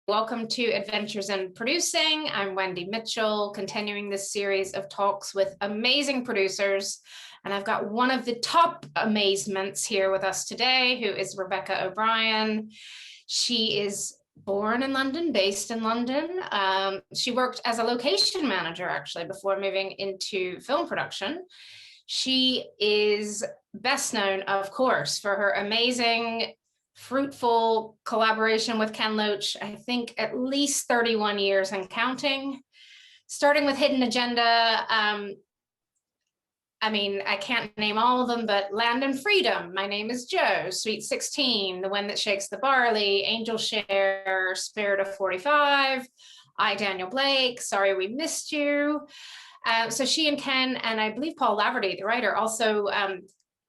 Welcome to Adventures in Producing. I'm Wendy Mitchell, continuing this series of talks with amazing producers. And I've got one of the top amazements here with us today, who is Rebecca O'Brien. She is born in London, based in London. She worked as a location manager, actually, before moving into film production. She is best known, of course, for her amazing fruitful collaboration with Ken Loach, I think at least 31 years and counting, starting with Hidden Agenda. I mean, I can't name all of them, but Land and Freedom, My Name is Joe, Sweet 16, The One That Shakes the Barley, Angel Share, Spirit of 45, I, Daniel Blake, Sorry We Missed You. So she and Ken, and I believe Paul Laverty, the writer, also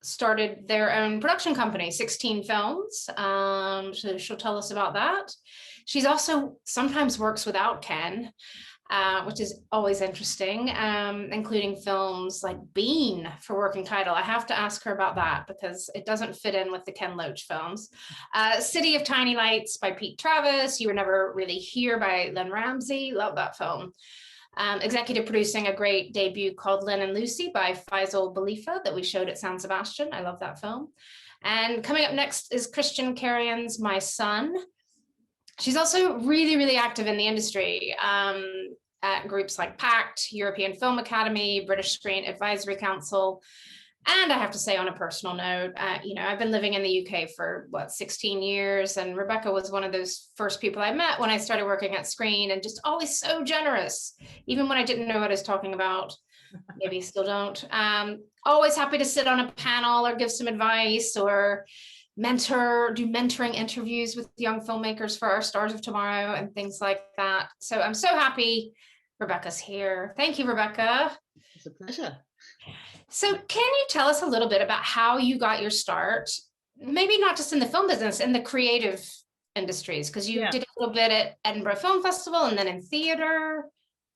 started their own production company, 16 Films. So she'll tell us about that. She's also sometimes works without Ken, which is always interesting, including films like Bean for working title. I have to ask her about that because it doesn't fit in with the Ken Loach films. City of Tiny Lights by Pete Travis, You Were Never Really Here by Lynne Ramsay, love that film. Executive producing a great debut called Lynn and Lucy by Fyzal Boulifa that we showed at San Sebastian. I love that film. And coming up next is Christian Carion's My Son. She's also really, really active in the industry at groups like PACT, European Film Academy, British Screen Advisory Council. And I have to say, on a personal note, I've been living in the UK for 16 years, and Rebecca was one of those first people I met when I started working at Screen, and just always so generous, even when I didn't know what I was talking about. Maybe still don't. Always happy to sit on a panel or give some advice or do mentoring interviews with young filmmakers for our Stars of Tomorrow and things like that. So I'm so happy Rebecca's here. Thank you, Rebecca. It's a pleasure. So can you tell us a little bit about how you got your start, maybe not just in the film business, in the creative industries, because you did a little bit at Edinburgh Film Festival and then in theatre.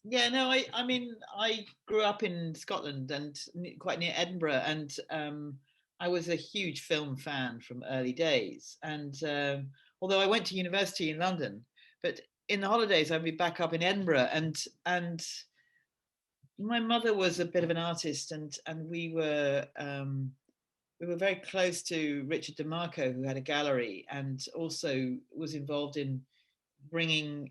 Yeah, no, I grew up in Scotland and quite near Edinburgh, and I was a huge film fan from early days. And although I went to university in London, but in the holidays I'd be back up in Edinburgh, and my mother was a bit of an artist, and we were very close to Richard DeMarco, who had a gallery and also was involved in bringing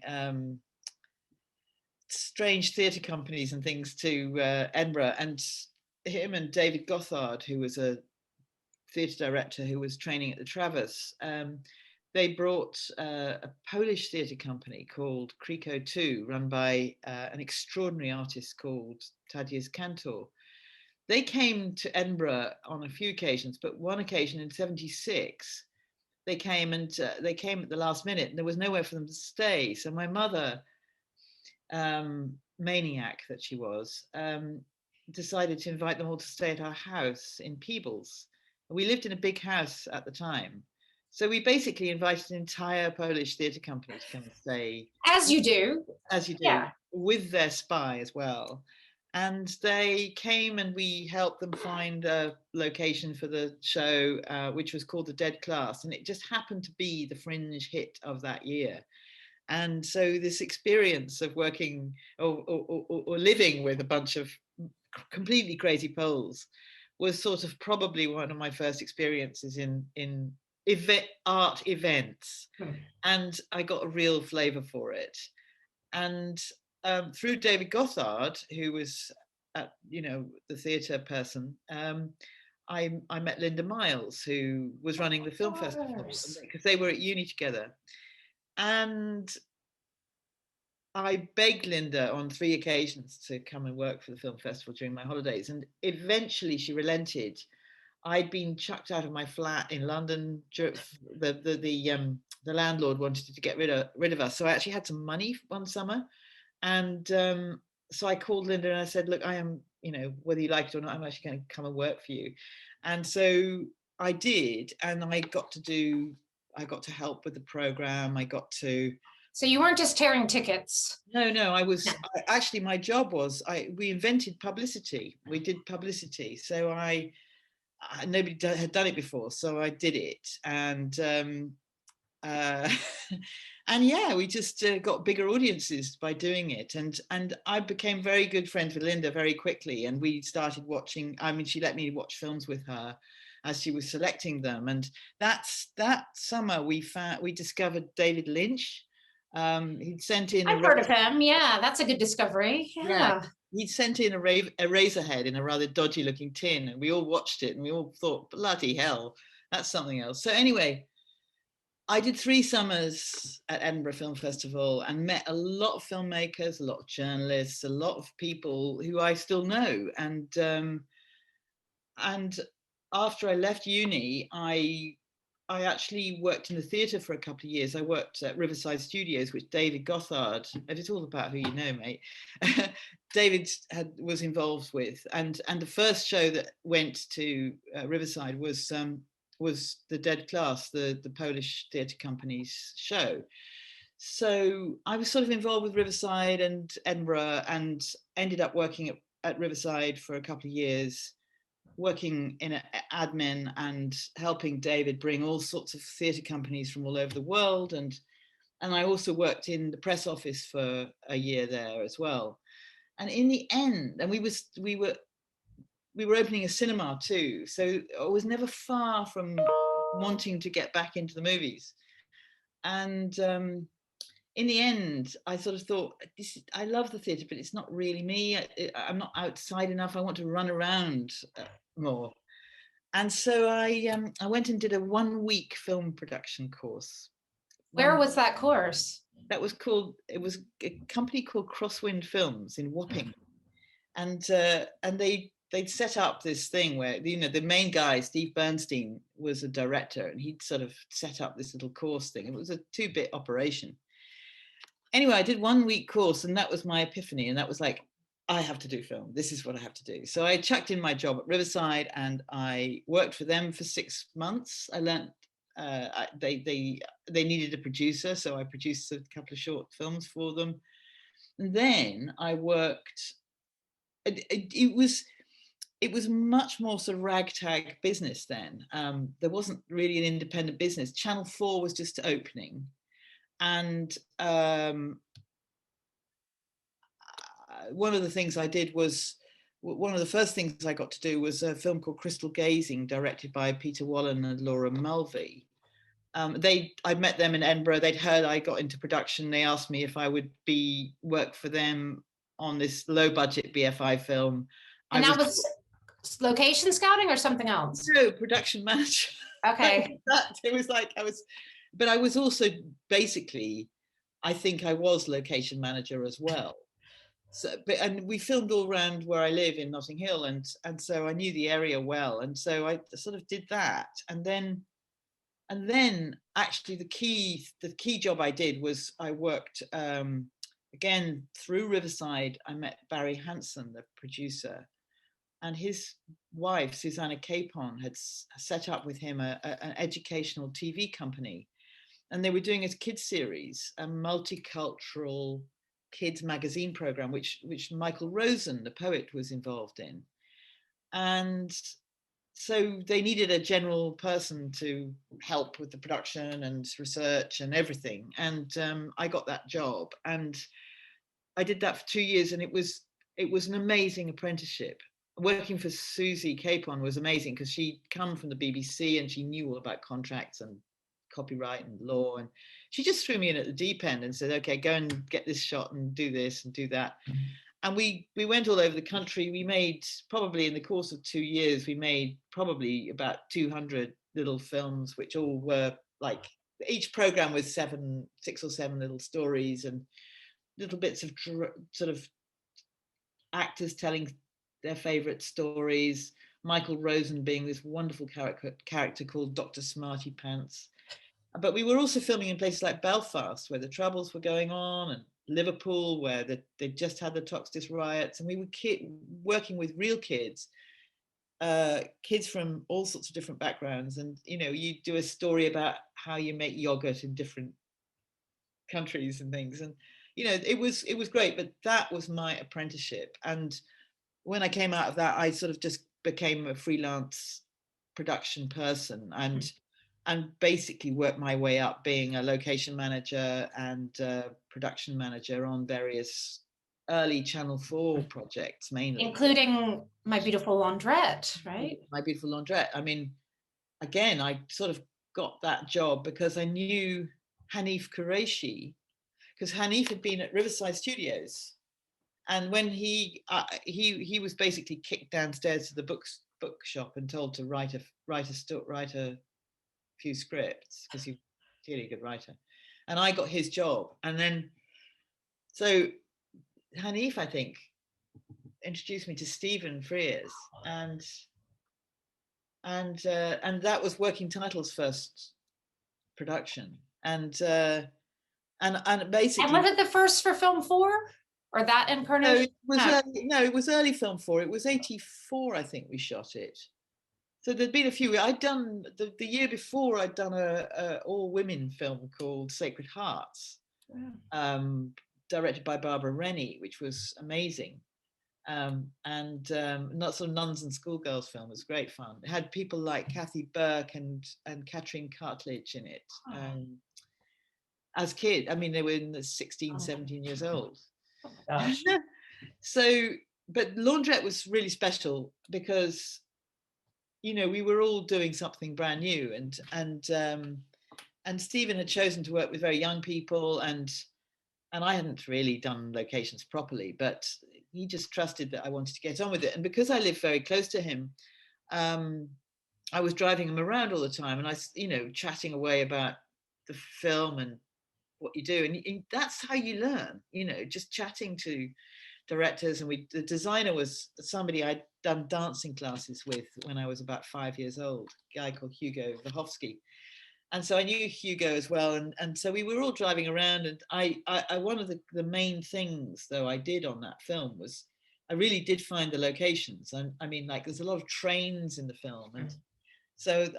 strange theatre companies and things to Edinburgh. And him and David Gothard, who was a theatre director who was training at the Travers, they brought a Polish theatre company called Kriko 2, run by an extraordinary artist called Tadeusz Kantor. They came to Edinburgh on a few occasions, but one occasion in '76, they came at the last minute, and there was nowhere for them to stay. So my mother, maniac that she was, decided to invite them all to stay at our house in Peebles. We lived in a big house at the time. So we basically invited an entire Polish theatre company to come and stay. As you do. Yeah. With their spy as well. And they came and we helped them find a location for the show, which was called The Dead Class. And it just happened to be the fringe hit of that year. And so this experience of working or living with a bunch of completely crazy Poles was sort of probably one of my first experiences in art events, and I got a real flavor for it. And through David Gothard, who was the theatre person, I met Linda Miles, who was running the film festival, because they were at uni together. And I begged Linda on 3 occasions to come and work for the film festival during my holidays, and eventually she relented. I'd been chucked out of my flat in London. The landlord wanted to get rid of us, so I actually had some money one summer, and so I called Linda and I said, "Look, I am, whether you like it or not, I'm actually going to come and work for you." And so I did, and I got to help with the program. So you weren't just tearing tickets. No, I was actually, my job was we invented publicity. We did publicity, so nobody had done it before, so I did it. And and yeah, we just got bigger audiences by doing it. And I became very good friends with Linda very quickly. And we started watching, I mean, she let me watch films with her as she was selecting them. And that summer we discovered David Lynch. He'd sent in I've heard of him. Yeah, that's a good discovery. Yeah. He'd sent in a Razorhead in a rather dodgy looking tin, and we all watched it and we all thought, bloody hell, that's something else. So anyway, I did 3 summers at Edinburgh Film Festival and met a lot of filmmakers, a lot of journalists, a lot of people who I still know. And after I left uni, I actually worked in the theatre for a couple of years. I worked at Riverside Studios, which David Gothard, and it's all about who you know, mate. David was involved with, and the first show that went to Riverside was The Dead Class, the Polish theatre company's show. So I was sort of involved with Riverside and Edinburgh, and ended up working at Riverside for a couple of years, working in admin and helping David bring all sorts of theatre companies from all over the world. And I also worked in the press office for a year there as well. And in the end, and we were opening a cinema too. So I was never far from wanting to get back into the movies. And in the end, I sort of thought, I love the theatre, but it's not really me. I'm not outside enough. I want to run around more. And so I went and did a 1-week film production course. Where was that course? It was a company called Crosswind Films in Wapping. And they'd set up this thing where, you know, the main guy, Steve Bernstein, was a director, and he'd sort of set up this little course thing. It was a 2-bit operation. Anyway, I did 1-week course, and that was my epiphany. And that was like, I have to do film. This is what I have to do. So I chucked in my job at Riverside, and I worked for them for 6 months. I learned they needed a producer, so I produced a couple of short films for them. And then I worked. It was much more sort of ragtag business then. There wasn't really an independent business. Channel 4 was just opening. And one of the things I did was, one of the first things I got to do was a film called Crystal Gazing, directed by Peter Wallen and Laura Mulvey. I met them in Edinburgh. They'd heard I got into production. They asked me if I would work for them on this low budget BFI film. And that was location scouting or something else? No, production manager. Okay. It was like but I was also basically, I think I was location manager as well. So, and we filmed all around where I live in Notting Hill, and so I knew the area well, and so I sort of did that, and then actually the key job I did was I worked again through Riverside. I met Barry Hansen, the producer, and his wife Susanna Capon had set up with him an educational TV company, and they were doing a kids series, a multicultural kids magazine program, which Michael Rosen, the poet, was involved in. And so they needed a general person to help with the production and research and everything. And I got that job, and I did that for 2 years, and it was an amazing apprenticeship. Working for Susie Capon was amazing because she'd come from the BBC and she knew all about contracts and copyright and law, and she just threw me in at the deep end and said, okay, go and get this shot and do this and do that. And we went all over the country. We made, probably in the course of 2 years, we made probably about 200 little films, which all were like, each program was 6 or 7 little stories and little bits of sort of actors telling their favorite stories. Michael Rosen being this wonderful character called Dr. Smarty Pants. But we were also filming in places like Belfast, where the Troubles were going on, and Liverpool, where they just had the Toxteth riots, and we were working with real kids, kids from all sorts of different backgrounds. And you know, you do a story about how you make yogurt in different countries and things, and you know, it was great. But that was my apprenticeship, and when I came out of that, I sort of just became a freelance production person, and and basically worked my way up, being a location manager and production manager on various early Channel 4 projects, mainly. Including My Beautiful Laundrette, right? My Beautiful Laundrette. I mean, again, I sort of got that job because I knew Hanif Qureshi, because Hanif had been at Riverside Studios, and when he was basically kicked downstairs to the bookshop and told to write a few scripts, because he's clearly a good writer, and I got his job. And then so Hanif, I think, introduced me to Stephen Frears, and that was Working Title's first production, and basically. And was it the first for Film 4, or that incarnation? It was early Film 4. It was 84, I think we shot it. So there'd been a few. I'd done the year before. I'd done a all-women film called Sacred Hearts, directed by Barbara Rennie, which was amazing. Not sort of nuns and schoolgirls film. It was great fun. It had people like Kathy Burke and Catherine Cartledge in it. As kids, I mean, they were in the 16, 17 years old. Oh my gosh. So, but Laundrette was really special because, you know, we were all doing something brand new, and Stephen had chosen to work with very young people, and I hadn't really done locations properly, but he just trusted that I wanted to get on with it. And because I lived very close to him, I was driving him around all the time, and I, you know, chatting away about the film and what you do, and that's how you learn, you know, just chatting to directors. And the designer was somebody I'd done dancing classes with when I was about 5 years old, a guy called Hugo Wachowski. And so I knew Hugo as well, and so we were all driving around. And I one of the main things though I did on that film was I really did find the locations. And I mean, like, there's a lot of trains in the film, and so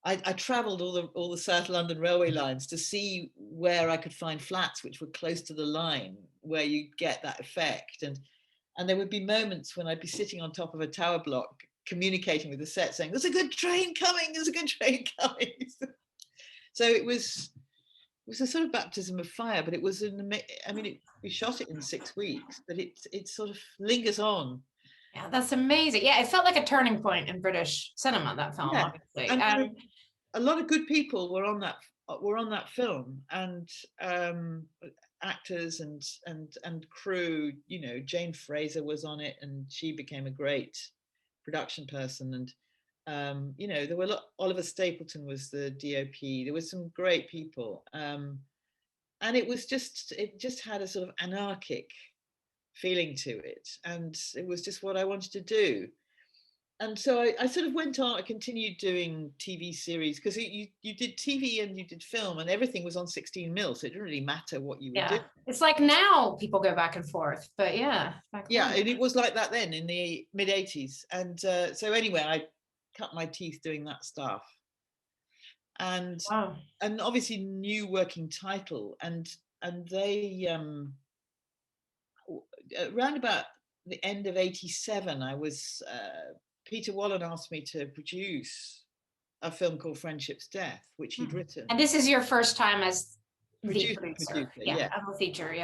I travelled all the South London railway lines to see where I could find flats which were close to the line, where you get that effect. And there would be moments when I'd be sitting on top of a tower block communicating with the set, saying, "There's a good train coming, there's a good train coming." So it was a sort of baptism of fire, but it was we shot it in 6 weeks, but it sort of lingers on. Yeah, that's amazing. Yeah, it felt like a turning point in British cinema, that film, obviously. And a lot of good people were on that film, and actors and crew. You know, Jane Fraser was on it, and she became a great production person. And you know, there were Oliver Stapleton was the DOP. There were some great people, and it just had a sort of anarchic feeling to it, and it was just what I wanted to do. And so I sort of went on. I continued doing TV series, because you did TV and you did film, and everything was on 16mm, so it didn't really matter what you would do. It's like now people go back and forth, but yeah. And it was like that then in the mid 80s. And so anyway, I cut my teeth doing that stuff. And obviously new Working Title, and they around about the end of 87, I was Peter Wallen asked me to produce a film called Friendship's Death, which he'd written. And this is your first time as producer. Yeah, I'm a feature,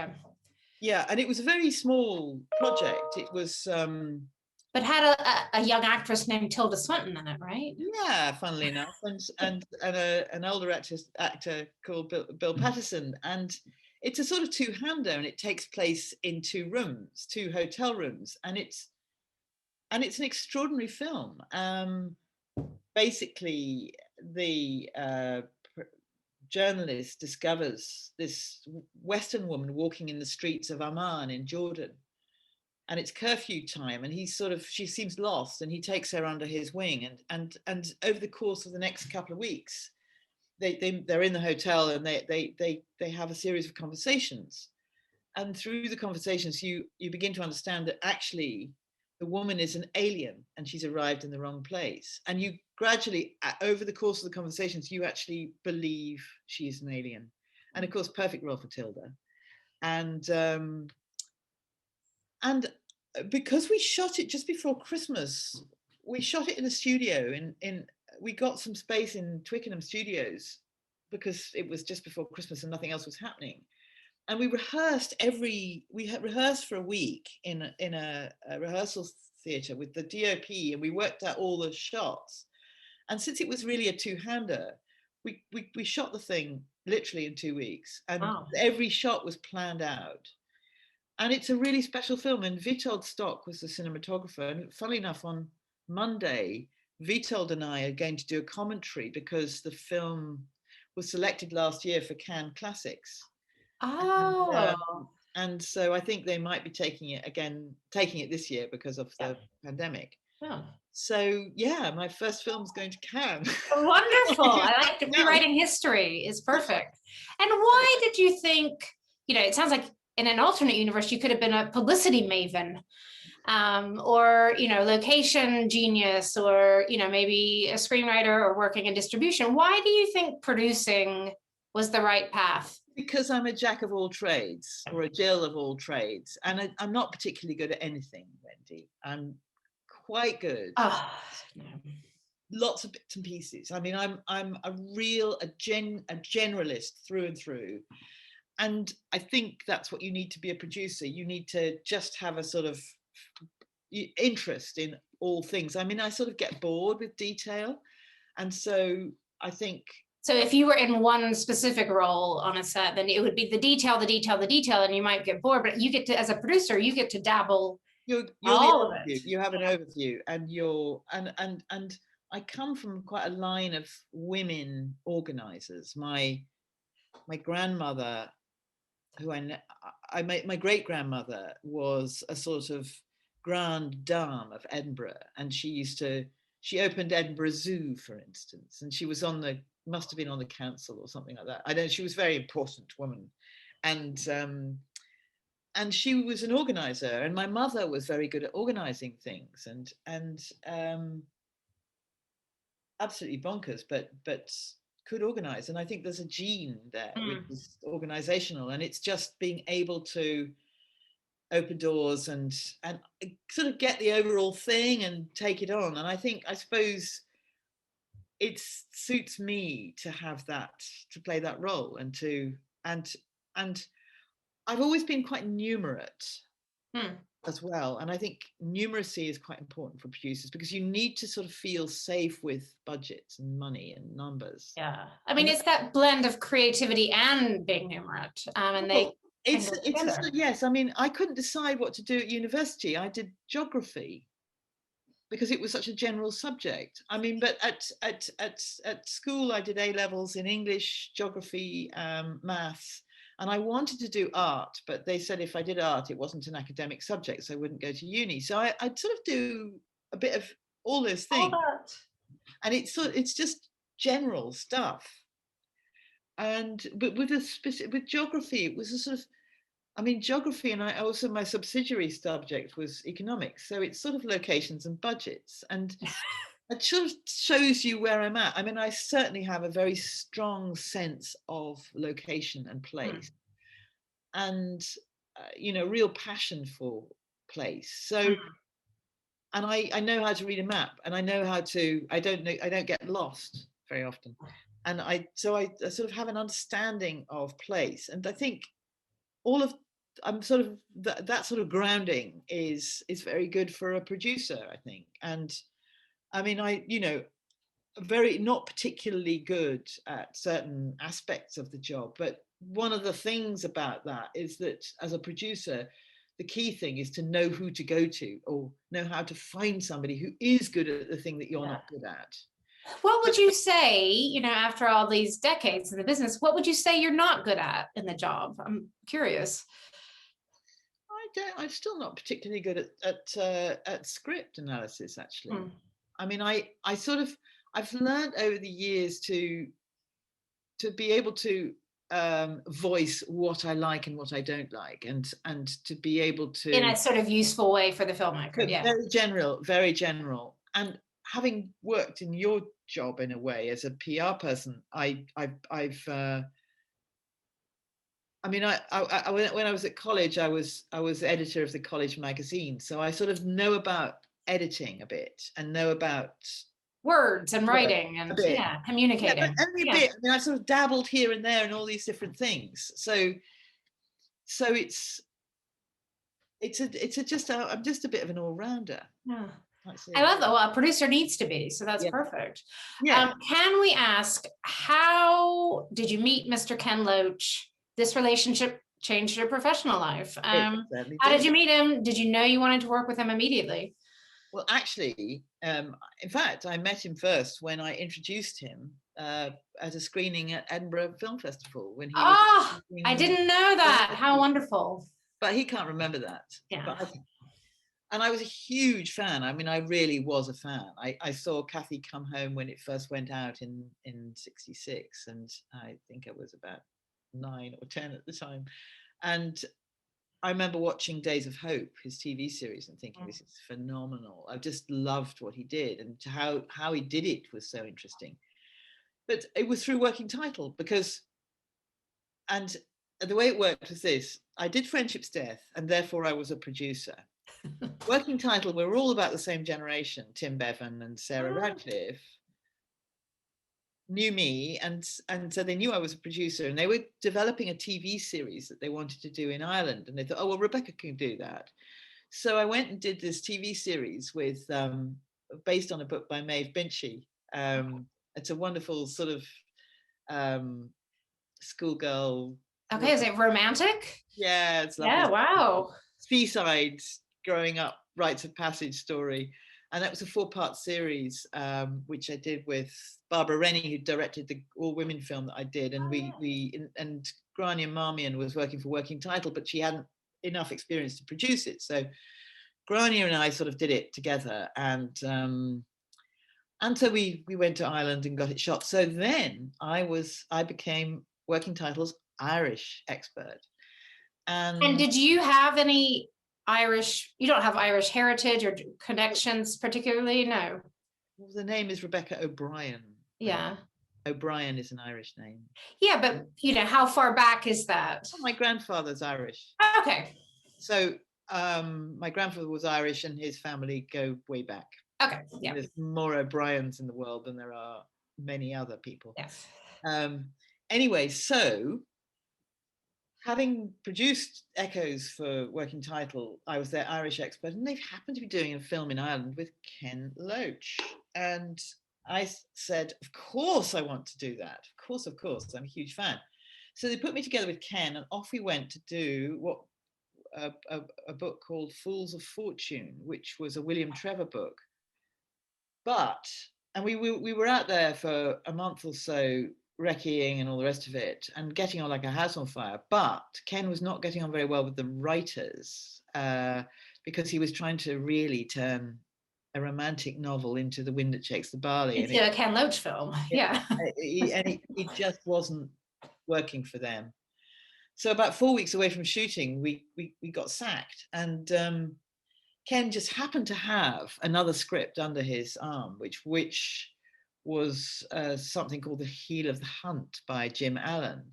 yeah, and it was a very small project. It was but had a young actress named Tilda Swinton in it, right? Yeah, funnily enough, and an older actor called Bill Patterson. And it's a sort of two-hander, and it takes place in 2 rooms, 2 hotel rooms, and it's an extraordinary film. Basically, the journalist discovers this Western woman walking in the streets of Amman in Jordan, and it's curfew time, and she seems lost, and he takes her under his wing, and over the course of the next couple of weeks, they're in the hotel, and they have a series of conversations, and through the conversations you begin to understand that actually the woman is an alien, and she's arrived in the wrong place, and you gradually, over the course of the conversations, you actually believe she's an alien. And of course, perfect role for Tilda. And because we shot it just before Christmas, we shot it in a studio in we got some space in Twickenham Studios because it was just before Christmas and nothing else was happening. And we rehearsed for a week in a rehearsal theatre with the DOP, and we worked out all the shots. And since it was really a two-hander, we shot the thing literally in 2 weeks, and every shot was planned out. And it's a really special film. And Witold Stock was the cinematographer. And funnily enough, on Monday, Witold and I are going to do a commentary because the film was selected last year for Cannes Classics. And so I think they might be taking it this year because of the pandemic. So yeah, my first film's going to Cannes. Wonderful. I like rewriting history is perfect. And why did you think, it sounds like in an alternate universe, you could have been a publicity maven, or, location genius, or, maybe a screenwriter or working in distribution. Why do you think producing was the right path? Because I'm a jack of all trades, or a Jill of all trades. And I'm not particularly good at anything, Wendy. I'm quite good. Lots of bits and pieces. I mean, I'm a generalist through and through. And I think that's what you need to be a producer. You need to just have a sort of interest in all things. I mean, I sort of get bored with detail. And so I think... So if you were in one specific role on a set, then it would be the detail, and you might get bored. But you get to, as a producer, you get to dabble all of it. You have an overview, and I come from quite a line of women organizers. My grandmother, my great grandmother was a sort of grande dame of Edinburgh, and she opened Edinburgh Zoo, for instance, and she was must have been on the council or something like that. I don't know, she was a very important woman. And she was an organizer, and my mother was very good at organizing things, and absolutely bonkers, but could organize. And I think there's a gene there, which is organizational, and it's just being able to open doors and sort of get the overall thing and take it on. And I suppose it suits me to have that, to play that role, and I've always been quite numerate as well. And I think numeracy is quite important for producers, because you need to sort of feel safe with budgets and money and numbers. Yeah. I mean, it's that blend of creativity and being numerate. Yes. I mean, I couldn't decide what to do at university. I did geography because it was such a general subject. I mean, but at school, I did A levels in English, geography, maths. And I wanted to do art, but they said if I did art, it wasn't an academic subject, so I wouldn't go to uni. So I'd sort of do a bit of all those things. And it's just general stuff. But with geography, it was a sort of, I mean, geography, and my subsidiary subject was economics. So it's sort of locations and budgets. And it sort of shows you where I'm at. I mean, I certainly have a very strong sense of location and place, and real passion for place. So, and I know how to read a map, and I know how to. I don't get lost very often, and I sort of have an understanding of place, and I think I'm sort of that sort of grounding is very good for a producer, I think. And I mean, very not particularly good at certain aspects of the job, but one of the things about that is that as a producer, the key thing is to know who to go to, or know how to find somebody who is good at the thing that you're not good at. What would you say, after all these decades in the business, what would you say you're not good at in the job? I'm curious. I'm still not particularly good at script analysis, actually. I mean, I've learned over the years to be able to voice what I like and what I don't like, and to be able to, in a sort of useful way for the filmmaker. Yeah, very general. And having worked in your job in a way as a PR person, when I was at college, I was editor of the college magazine, so I sort of know about editing a bit, and know about words and writing a and bit. communicating. Yeah, but only a bit. I mean, I sort of dabbled here and there in all these different things. So I'm just a bit of an all-rounder. Yeah. I love that. Well, a producer needs to be, so that's perfect. Yeah. Can we ask, how did you meet Mr. Ken Loach? This relationship changed your professional life. How did you meet him? Did you know you wanted to work with him immediately? Well, actually, in fact, I met him first when I introduced him at a screening at Edinburgh Film Festival. When he I didn't know that. How wonderful. But he can't remember that. Yeah. And I was a huge fan. I mean, I really was a fan. I saw Kathy Come Home when it first went out in 66. And I think I was about 9 or 10 at the time. And I remember watching Days of Hope, his TV series, and thinking, this is phenomenal. I just loved what he did, and how he did it was so interesting. But it was through Working Title, and the way it worked was this: I did Friendship's Death, and therefore I was a producer. Working Title, we're all about the same generation. Tim Bevan and Sarah Radcliffe knew me, and so they knew I was a producer, and they were developing a TV series that they wanted to do in Ireland, and they thought, oh well, Rebecca can do that. So I went and did this TV series with based on a book by Maeve Binchy. It's a wonderful sort of schoolgirl. Okay, is it romantic? Yeah, it's lovely. Yeah, wow. Seaside growing up, rites of passage story. And that was a 4-part series, which I did with Barbara Rennie, who directed the all-women film that I did. And and Grania Marmion was working for Working Title, but she hadn't enough experience to produce it. So Grania and I sort of did it together. And so we went to Ireland and got it shot. So then I became Working Title's Irish expert. And did you have any Irish, you don't have Irish heritage or connections particularly? No. Well, the name is Rebecca O'Brien. Yeah. O'Brien is an Irish name. Yeah, but how far back is that? Oh, my grandfather's Irish. Okay. So my grandfather was Irish, and his family go way back. Okay. Yeah. There's more O'Briens in the world than there are many other people. Yes. Anyway, so having produced Echoes for Working Title, I was their Irish expert, and they happened to be doing a film in Ireland with Ken Loach. And I said, of course I want to do that. Of course, I'm a huge fan. So they put me together with Ken, and off we went to do a book called Fools of Fortune, which was a William Trevor book. And we were out there for a month or so, recceing and all the rest of it, and getting on like a house on fire. But Ken was not getting on very well with the writers because he was trying to really turn a romantic novel into The Wind That Shakes the Barley. Into a Ken Loach film, yeah. It just wasn't working for them. So about 4 weeks away from shooting, we got sacked, and Ken just happened to have another script under his arm, which was something called The Heel of the Hunt by Jim Allen.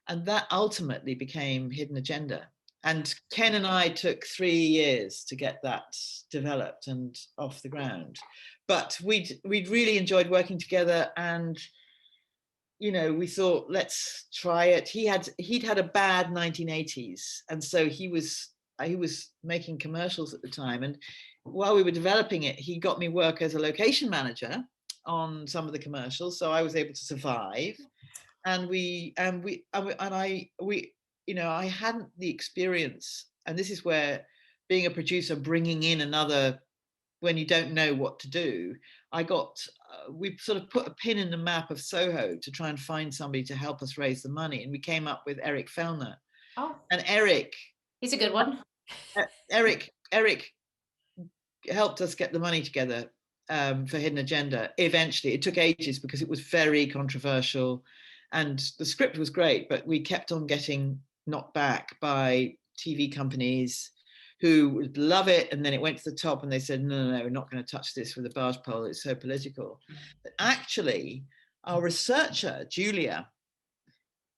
And that ultimately became Hidden Agenda. And Ken and I took 3 years to get that developed and off the ground. But we'd really enjoyed working together, and we thought, let's try it. He'd had a bad 1980s, and so he was making commercials at the time. And while we were developing it, he got me work as a location manager on some of the commercials, so I was able to survive. And I hadn't the experience, and this is where being a producer, bringing in another when you don't know what to do, we sort of put a pin in the map of Soho to try and find somebody to help us raise the money, and we came up with Eric Fellner. Oh, and Eric, he's a good one. Eric helped us get the money together for Hidden Agenda. Eventually, it took ages because it was very controversial, and the script was great, but we kept on getting knocked back by TV companies who would love it, and then it went to the top and they said, no, we're not going to touch this with a barge pole, it's so political. But actually, our researcher, Julia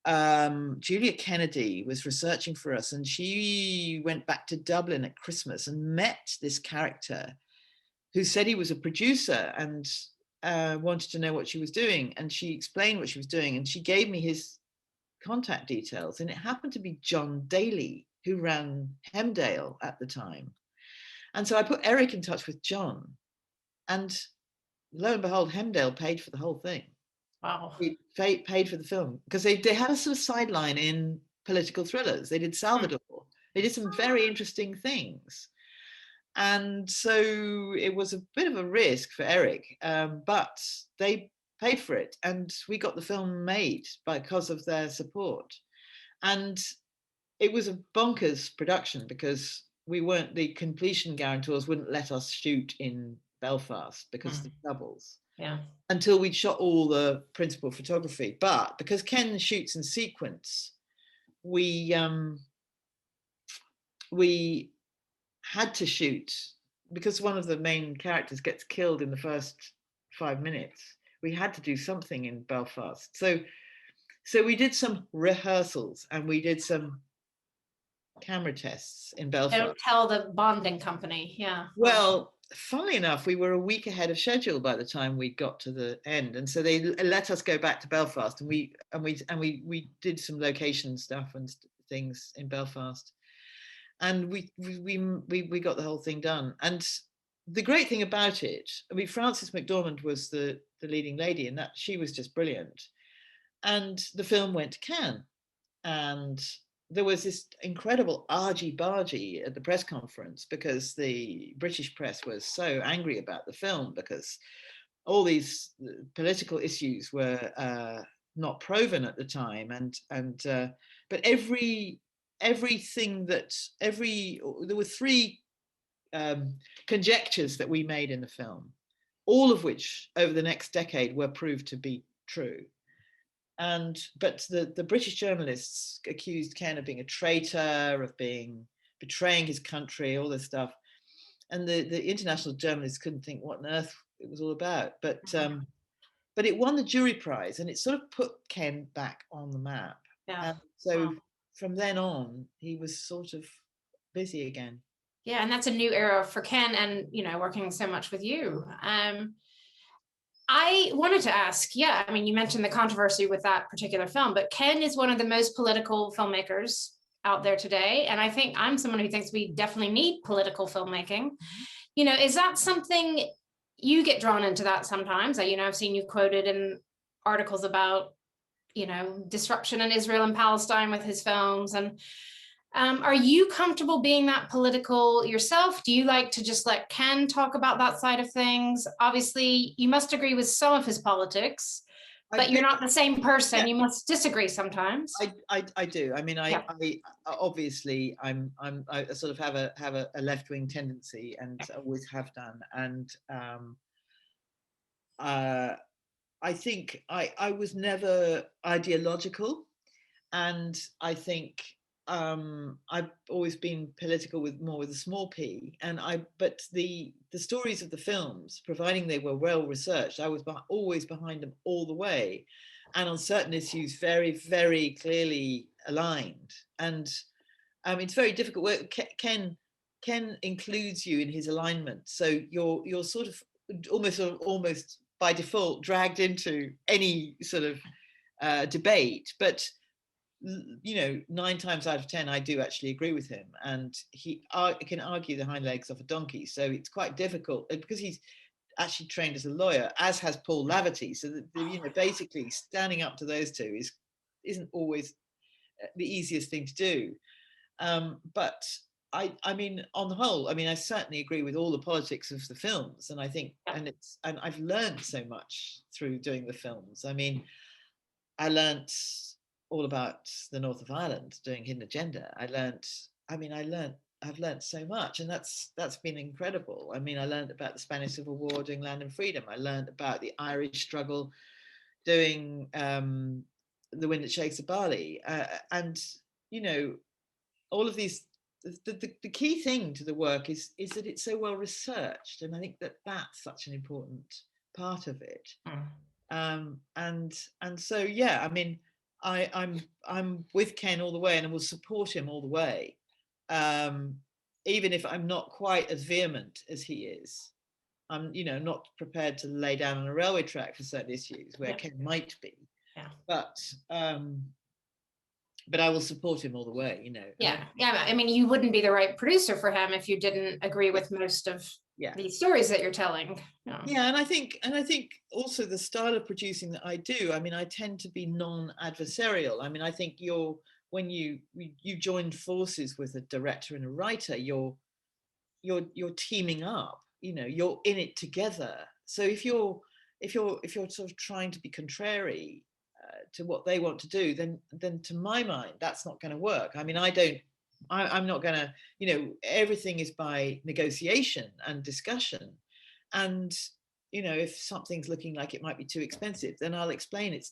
Kennedy, was researching for us, and she went back to Dublin at Christmas and met this character who said he was a producer, and wanted to know what she was doing, and she explained what she was doing, and she gave me his contact details, and it happened to be John Daly, who ran Hemdale at the time. And so I put Eric in touch with John, and lo and behold, Hemdale paid for the whole thing. Wow. He paid for the film because they had a sort of sideline in political thrillers. They did Salvador. They did some very interesting things. And so it was a bit of a risk for Eric, but they paid for it, and we got the film made because of their support. And it was a bonkers production because the completion guarantors wouldn't let us shoot in Belfast because of the troubles. Yeah. Until we'd shot all the principal photography. But because Ken shoots in sequence, we had to shoot, because one of the main characters gets killed in the first 5 minutes. We had to do something in Belfast. So we did some rehearsals, and we did some camera tests in Belfast. Don't tell the bonding company. Yeah. Well, funnily enough, we were a week ahead of schedule by the time we got to the end, and so they let us go back to Belfast, and we did some location stuff and things in Belfast, and we got the whole thing done. And the great thing about it, I mean, Frances McDormand was the leading lady, and that she was just brilliant. And the film went to Cannes, and there was this incredible argy-bargy at the press conference because the British press was so angry about the film because all these political issues were not proven at the time, but there were three conjectures that we made in the film, all of which over the next decade were proved to be true. But the British journalists accused Ken of being a traitor, of betraying his country, all this stuff. And the international journalists couldn't think what on earth it was all about. But it won the jury prize, and it sort of put Ken back on the map. Yeah. And so from then on, he was sort of busy again. Yeah, and that's a new era for Ken, and working so much with you. I wanted to ask, I mean, you mentioned the controversy with that particular film, but Ken is one of the most political filmmakers out there today. And I think I'm someone who thinks we definitely need political filmmaking. Is that something you get drawn into that sometimes? I've seen you quoted in articles about, disruption in Israel and Palestine with his films. And are you comfortable being that political yourself? Do you like to just let Ken talk about that side of things? Obviously, you must agree with some of his politics, but you're not the same person. You must disagree sometimes. I do. I mean, I obviously I sort of have a left-wing tendency, and always have done. And I think I was never ideological, and I think I've always been political with a small p, but the stories of the films, providing they were well researched, I was always behind them all the way, and on certain issues very, very clearly aligned. And it's very difficult work. Ken includes you in his alignment, so you're sort of almost by default dragged into any sort of debate, but 9 times out of 10 I do actually agree with him, and he can argue the hind legs off a donkey. So it's quite difficult because he's actually trained as a lawyer, as has Paul Laverty. So that, basically standing up to those two isn't always the easiest thing to do. But I mean, on the whole, I mean, I certainly agree with all the politics of the films, and I think, and I've learned so much through doing the films. I mean, I learned all about the north of Ireland doing Hidden Agenda. I've learned so much, and that's been incredible. I mean, I learned about the Spanish Civil War doing Land and Freedom. I learned about the Irish struggle doing The Wind That Shakes the Barley, and all of these. The key thing to the work is that it's so well researched, and I think that that's such an important part of it. And so I mean, I'm with Ken all the way, and I will support him all the way, even if I'm not quite as vehement as he is. I'm, you know, not prepared to lay down on a railway track for certain issues where Ken might be. Yeah. But I will support him all the way, you know. Yeah. I mean, you wouldn't be the right producer for him if you didn't agree with most of these stories that you're telling. Yeah, and I think also the style of producing that I do, I mean, I tend to be non-adversarial. I mean, I think when you join forces with a director and a writer, you're teaming up, you know, you're in it together. So if you're sort of trying to be contrary to what they want to do, then to my mind that's not going to work. I mean, I'm not going to, you know, everything is by negotiation and discussion. And you know, if something's looking like it might be too expensive, then I'll explain it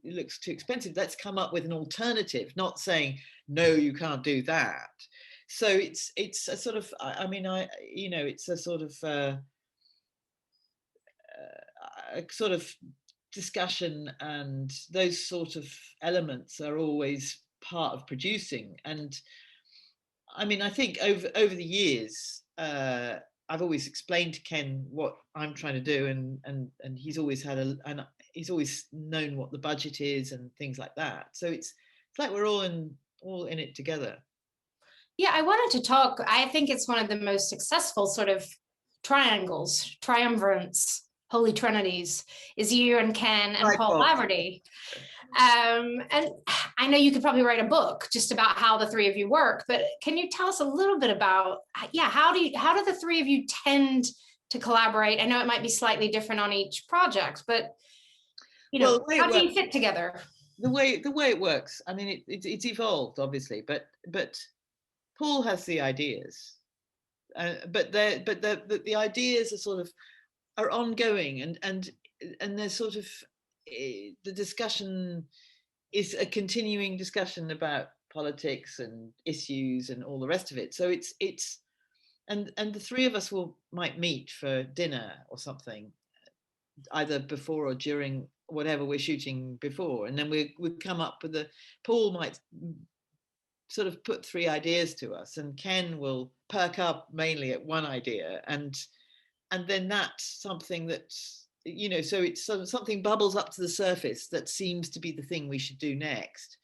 looks too expensive, let's come up with an alternative, not saying no, you can't do that. So it's a sort of, I mean, you know, it's a sort of a sort of discussion, and those sort of elements are always part of producing. And I mean, I think over the years, I've always explained to Ken what I'm trying to do, and he's always he's always known what the budget is and things like that. So it's like we're all in it together. Yeah, I wanted to talk. I think it's one of the most successful sort of triangles, triumvirates, holy trinities, is you and Ken and Paul Laverty. And I know you could probably write a book just about how the three of you work, but can you tell us a little bit about, how do the three of you tend to collaborate? I know it might be slightly different on each project, but you know, how do you fit together? The way it works, I mean, it's evolved obviously, but Paul has the ideas, but the ideas are sort of ongoing, and there's sort of the discussion is a continuing discussion about politics and issues and all the rest of it. So it's and the three of us might meet for dinner or something, either before or during whatever we're shooting before, and then we come up with Paul might sort of put three ideas to us, and Ken will perk up mainly at one idea, and then that's something that, you know, so it's sort of something bubbles up to the surface that seems to be the thing we should do next,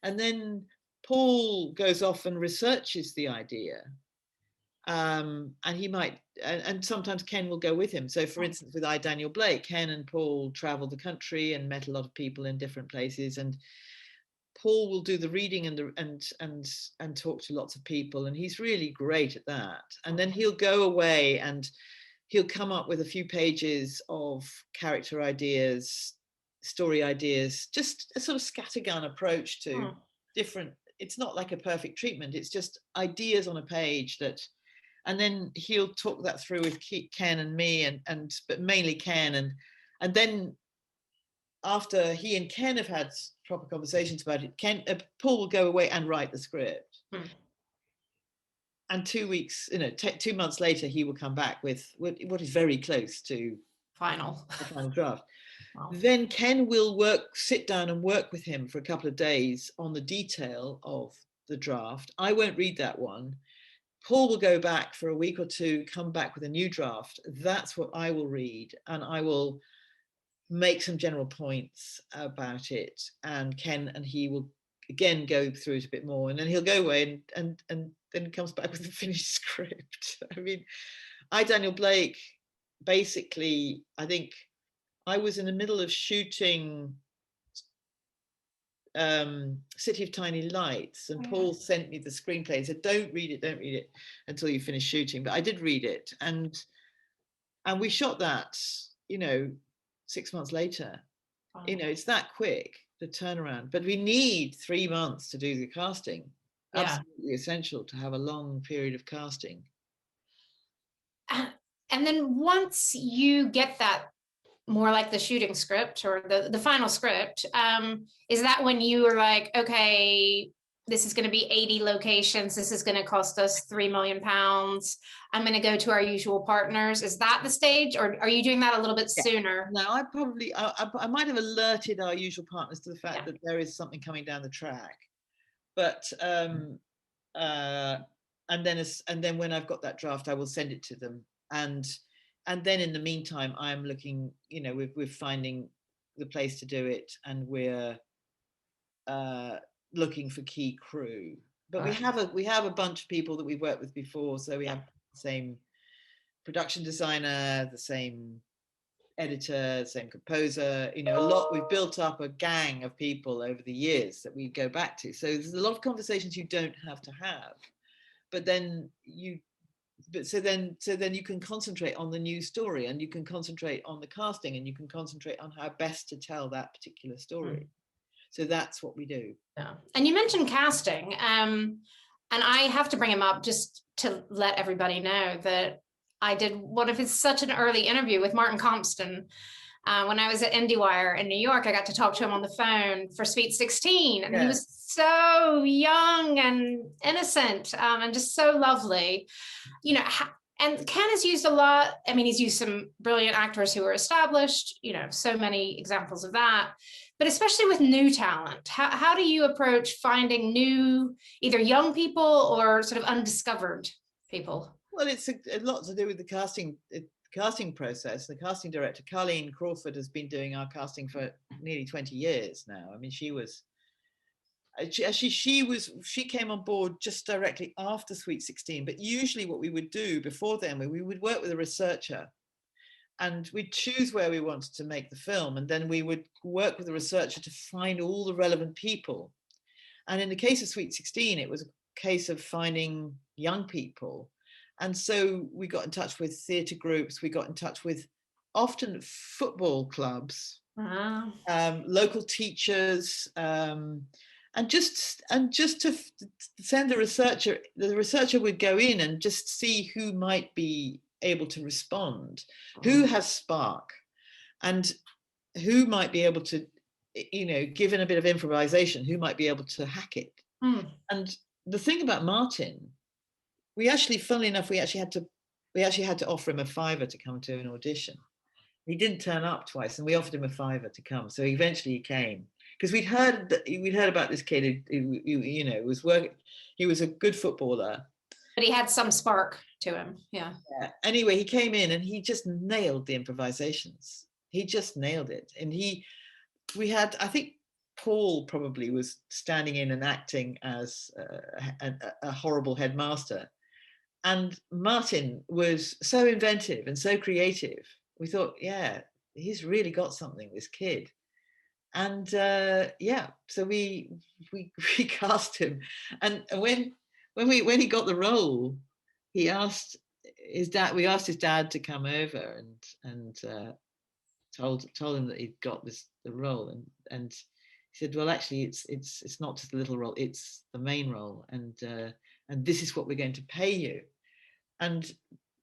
and then Paul goes off and researches the idea, and he might, and sometimes Ken will go with him. So for instance, with Daniel Blake, Ken and Paul traveled the country and met a lot of people in different places, and Paul will do the reading and talk to lots of people, and he's really great at that. And then he'll go away and he'll come up with a few pages of character ideas, story ideas, just a sort of scattergun approach to different. It's not like a perfect treatment. It's just ideas on a page and then he'll talk that through with Ken and me, but mainly Ken, and then after he and Ken have had proper conversations about it, Paul will go away and write the script. And 2 weeks, 2 months later, he will come back with what is very close to the final draft. Wow. Then Ken will sit down and work with him for a couple of days on the detail of the draft. I won't read that one. Paul will go back for a week or two, come back with a new draft. That's what I will read, and I will make some general points about it, and Ken and he will again go through it a bit more, and then he'll go away and then comes back with a finished script. I mean, Daniel Blake, basically, I think I was in the middle of shooting City of Tiny Lights, and Paul sent me the screenplay and said, don't read it until you finish shooting. But I did read it, and we shot that, 6 months later. Wow. It's that quick, the turnaround. But we need 3 months to do the casting. Absolutely essential to have a long period of casting. And then once you get that more like the shooting script or the final script, is that when you were like, okay, this is going to be 80 locations, this is going to cost us £3 million, I'm going to go to our usual partners? Is that the stage, or are you doing that a little bit sooner? No, I might have alerted our usual partners to the fact that there is something coming down the track, but and then when I've got that draft, I will send it to them, and and then in the meantime, I'm looking, we're finding the place to do it, and we're looking for key crew. But we have a bunch of people that we've worked with before, so we have the same production designer, the same editor, the same composer, a lot. We've built up a gang of people over the years that we go back to. So there's a lot of conversations you don't have to have, but then so then you can concentrate on the new story, and you can concentrate on the casting, and you can concentrate on how best to tell that particular story. So that's what we do. Yeah. And you mentioned casting, and I have to bring him up just to let everybody know that I did one of his such an early interview with Martin Compston. When I was at IndieWire in New York, I got to talk to him on the phone for Sweet 16, and he was so young and innocent, and just so lovely, and Ken has used a lot. I mean, he's used some brilliant actors who are established, so many examples of that, but especially with new talent, how do you approach finding new, either young people or sort of undiscovered people? Well, it's a lot to do with the casting process. The casting director, Colleen Crawford, has been doing our casting for nearly 20 years now. I mean, she came on board just directly after Sweet 16, but usually what we would do before then, we would work with a researcher, and we'd choose where we wanted to make the film, and then we would work with the researcher to find all the relevant people. And in the case of Sweet 16, it was a case of finding young people. And so we got in touch with theatre groups, we got in touch with often football clubs, local teachers, and just to send the researcher would go in and just see who might be able to respond, who has spark, and who might be able to, given a bit of improvisation, who might be able to hack it. And the thing about Martin, funnily enough, we actually had to offer him a $5 to come to an audition. He didn't turn up twice, and we offered him a $5 to come. So eventually he came, because we'd heard about this kid who was working. He was a good footballer, but he had some spark to him. Yeah. Anyway, he came in and he just nailed the improvisations. He just nailed it, and I think Paul probably was standing in and acting as a horrible headmaster. And Martin was so inventive and so creative. We thought, he's really got something, this kid. And so we cast him. And when he got the role, we asked his dad to come over and told him that he'd got the role, and he said, well, actually it's not just the little role, it's the main role, and this is what we're going to pay you. And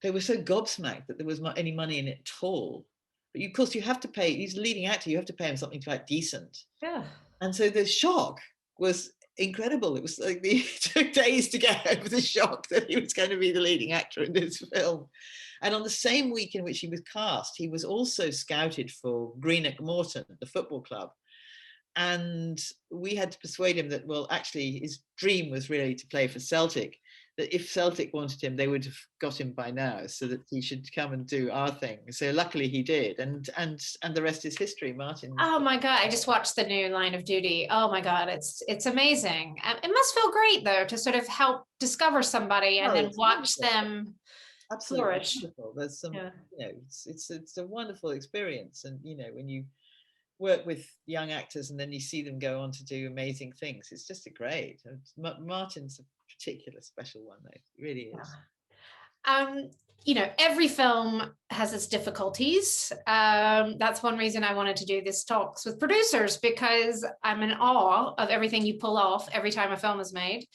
they were so gobsmacked that there was not any money in it at all. But of course you have to pay, he's a leading actor, you have to pay him something quite decent. Yeah. And so the shock was incredible. It was like it took days to get over the shock that he was going to be the leading actor in this film. And on the same week in which he was cast, he was also scouted for Greenock Morton, the football club. And we had to persuade him that, well, actually his dream was really to play for Celtic, that if Celtic wanted him, they would have got him by now, so that he should come and do our thing. So luckily he did, and the rest is history. Martin. Oh my God, I just watched the new Line of Duty. Oh my God, it's amazing. It must feel great though to sort of help discover somebody and then watch them flourish. Wonderful. There's some, it's a wonderful experience, and when you work with young actors and then you see them go on to do amazing things, it's just great. Martin's a particular special one though, it really is. Every film has its difficulties. That's one reason I wanted to do this talks with producers, because I'm in awe of everything you pull off every time a film is made.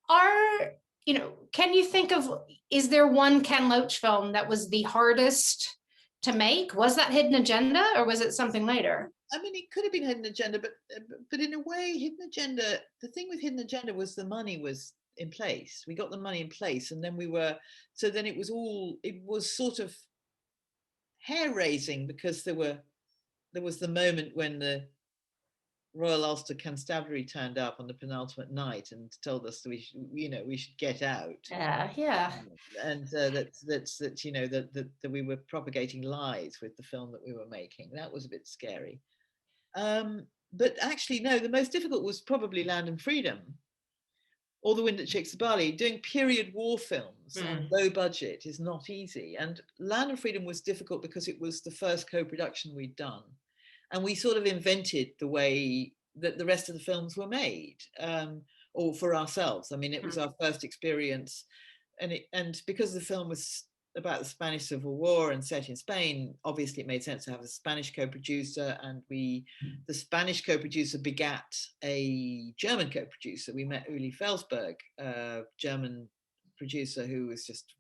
Can you think of, is there one Ken Loach film that was the hardest to make? Was that Hidden Agenda, or was it something later? I mean, it could have been Hidden Agenda, but in a way, Hidden Agenda, the thing with Hidden Agenda was the money was in place. We got the money in place, and then it was sort of hair raising, because there was the moment when Royal Ulster Constabulary turned up on the penultimate night and told us that we should get out. Yeah. And that we were propagating lies with the film that we were making. That was a bit scary. But actually, no, the most difficult was probably Land and Freedom, or The Wind That Shakes the Barley. Doing period war films on low budget is not easy. And Land and Freedom was difficult because it was the first co-production we'd done. And we sort of invented the way that the rest of the films were made, or for ourselves. I mean, it was our first experience. And because the film was about the Spanish Civil War and set in Spain, obviously it made sense to have a Spanish co-producer, and the Spanish co-producer begat a German co-producer. We met Uli Felsberg, a German producer who was just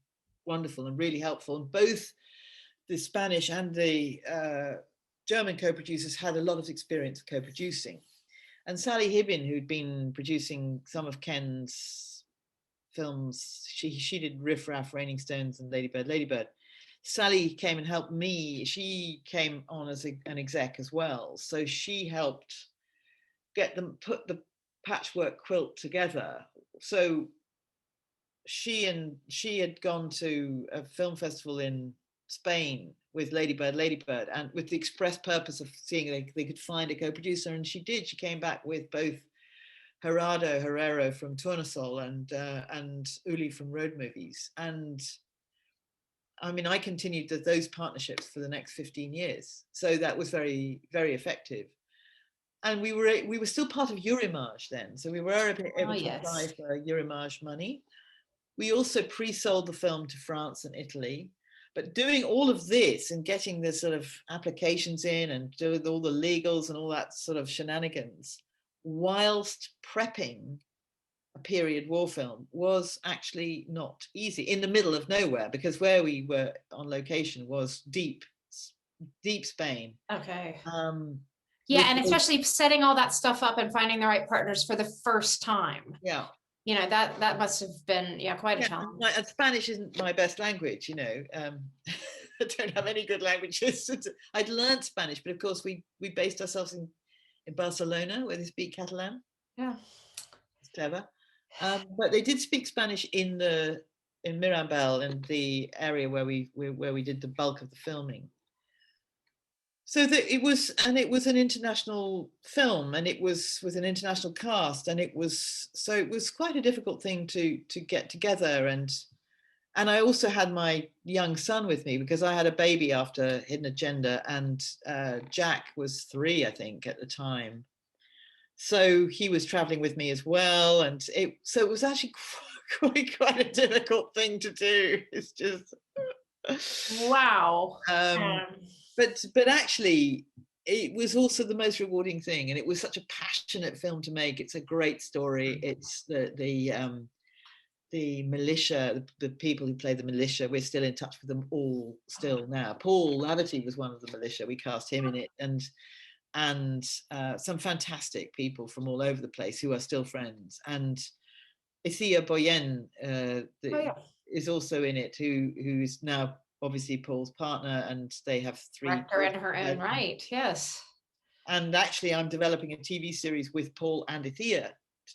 wonderful and really helpful. And both the Spanish and the German co-producers had a lot of experience of co-producing. And Sally Hibbin, who'd been producing some of Ken's films, she did Riff Raff, Raining Stones, and Ladybird. Sally came and helped me. She came on as an exec as well. So she helped get them, put the patchwork quilt together. So she had gone to a film festival in Spain with Ladybird, and with the express purpose of seeing they could find a co-producer, and she did. She came back with both Gerardo Herrero from Tournesol and Uli from Road Movies. And I mean, I continued those partnerships for the next 15 years. So that was very, very effective. And we were still part of Eurimage then. So we were able to apply for Eurimage money. We also pre-sold the film to France and Italy. But doing all of this and getting the sort of applications in and doing all the legals and all that sort of shenanigans, whilst prepping a period war film, was actually not easy in the middle of nowhere, because where we were on location was deep Spain. Okay. And especially setting all that stuff up and finding the right partners for the first time. Yeah. That must have been quite a challenge. Spanish isn't my best language, I don't have any good languages. I'd learned Spanish, but of course we based ourselves in Barcelona, where they speak Catalan. Yeah, it's clever. But they did speak Spanish in Mirambel, in the area where we did the bulk of the filming. So that it was an international film, and it was with an international cast, and it was quite a difficult thing to get together. And I also had my young son with me, because I had a baby after Hidden Agenda, and Jack was 3, I think, at the time. So he was traveling with me as well, and it was actually quite a difficult thing to do. It's just wow. But actually, it was also the most rewarding thing, and it was such a passionate film to make. It's a great story. It's the militia, the people who play the militia. We're still in touch with them all still now. Paul Laverty was one of the militia. We cast him in it, and some fantastic people from all over the place who are still friends. And Ithia Boyen is also in it, who's now obviously Paul's partner, and they have 3 director in her own right. Yes. And actually, I'm developing a TV series with Paul and Ithia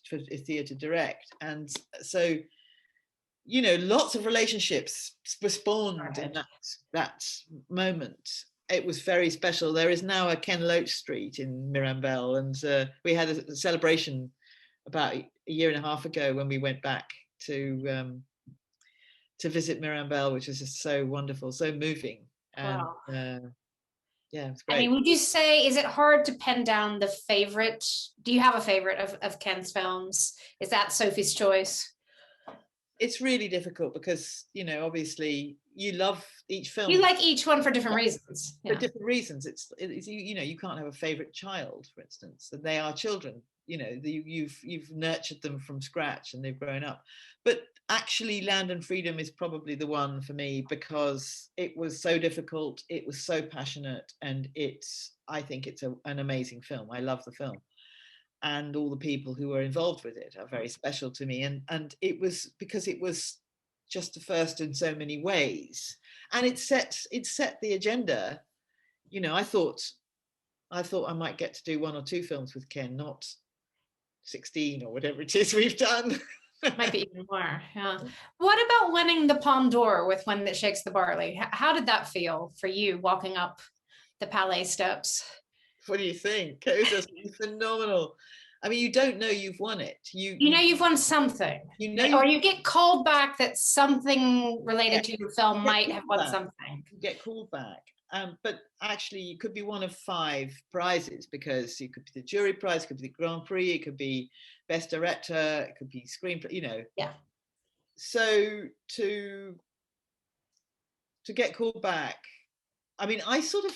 for Ithia to direct. And so, lots of relationships were spawned in that moment. It was very special. There is now a Ken Loach Street in Mirambel, and we had a celebration about a year and a half ago when we went back to visit Mirambel, which was just so wonderful, so moving. And wow. It's great. I mean, would you say, is it hard to pin down the favorite? Do you have a favorite of Ken's films? Is that Sophie's Choice? It's really difficult because, obviously you love each film. You like each one for different reasons. For different reasons. It's you can't have a favorite child, for instance, and they are children. You've nurtured them from scratch and they've grown up. But actually, Land and Freedom is probably the one for me, because it was so difficult, it was so passionate, and I think it's an amazing film. I love the film, and all the people who were involved with it are very special to me. And it was because it was just the first in so many ways, and it set the agenda. I thought I thought I might get to do 1 or 2 films with Ken, not 16 or whatever it is we've done. Might be even more. Yeah. What about winning the Palme d'Or with When That Shakes the Barley? How did that feel for you walking up the Palais steps? What do you think? It was just phenomenal. I mean, you don't know you've won it. You know you've won something. You know, or you get called back that something related to your film might have won back. something. You get called back. But actually, you could be one of 5 prizes, because it could be the jury prize, it could be the Grand Prix, it could be Best Director, it could be screenplay, you know. Yeah. So to get called back, I mean, I sort of,